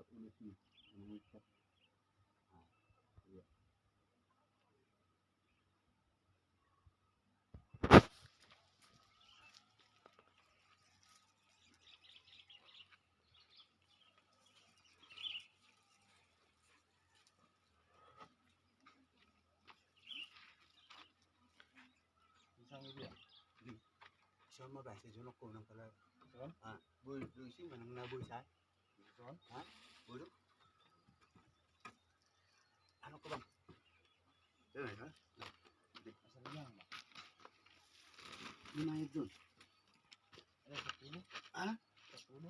ulusnya mengikat. Nah, iya. Isang itu ya? Isang mo ba? Sa sunok ko ng pala. Ah, boy sih mana na boy sa? Ha? Boy. Ano ko bang? Dito ha? Asan niya ba? Gimana itu? Ada 10. Ah? 10.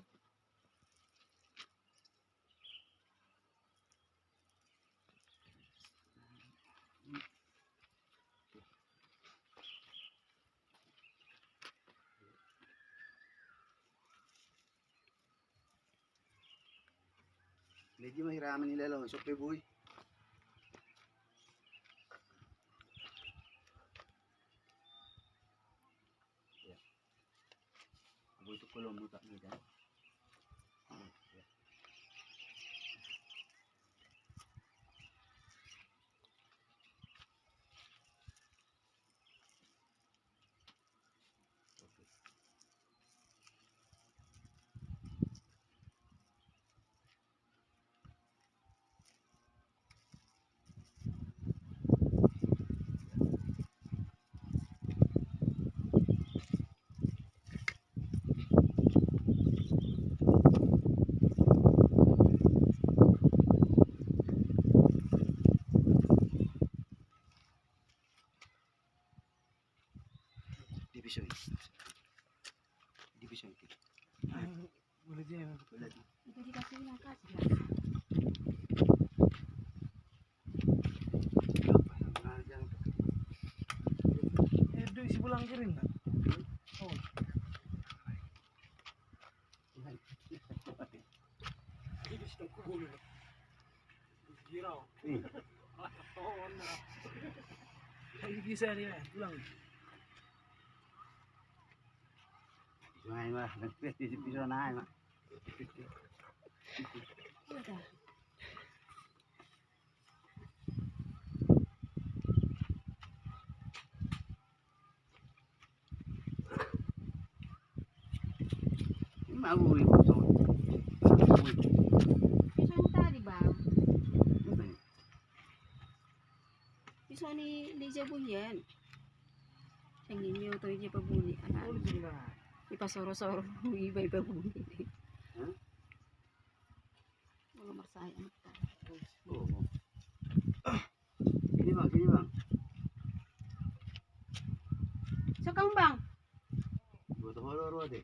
Medyo mahiraman nila lang. Sope boy. Ya. Boy itu kalau muka kita. Division itu. Boleh dia. Boleh. Itu dikasih nangka sih. Itu isi pulang kirim kan? Oh. Ini sudah kubur. Girau. Oh, nah. Ini bisa dia pulang. Sungai mah, nanti di pisau naik mah. Udah. Ini mau ibu tuh. Pisau tadi bang. Pisau ni jabunyan. Yang ini atau ini pabuni anak. Ipasoro-soro iba-iba bunyi. Nomor saya anak. Oh. Sini bang. Sokang bang. Buat horor deh.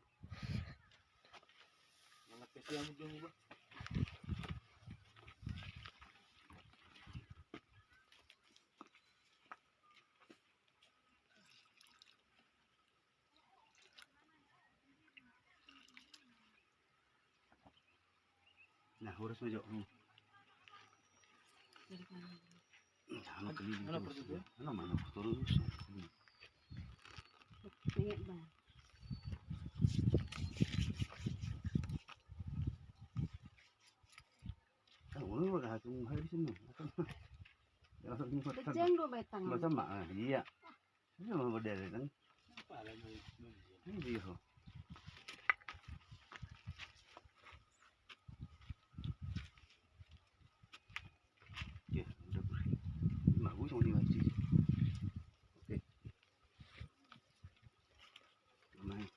Nangat kasi ang mudong ba? Nah, urus mo jo. Ano kalimutan? Ano pa dito? Ano man ako terus. Ingat bang. Ano ba katong harisin mo? Bejeng do betang. Masama iya. Ano ba dere nang? Pala mo. Hindi ho. Ya, udah. Bagus mau dimaji. Oke. Lumayan.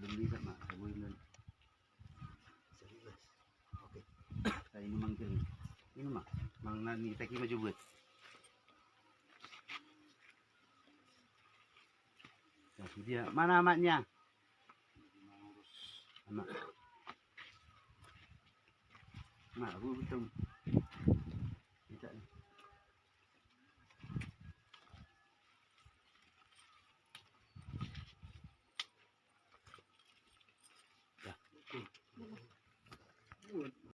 Belum bisa mak, saya belum. Serius. Oke. Saya ini manggil. Ini mak, mang nani teki maju buat. Ya, dia. Mana amatnya? Amat. Mak, aku betul.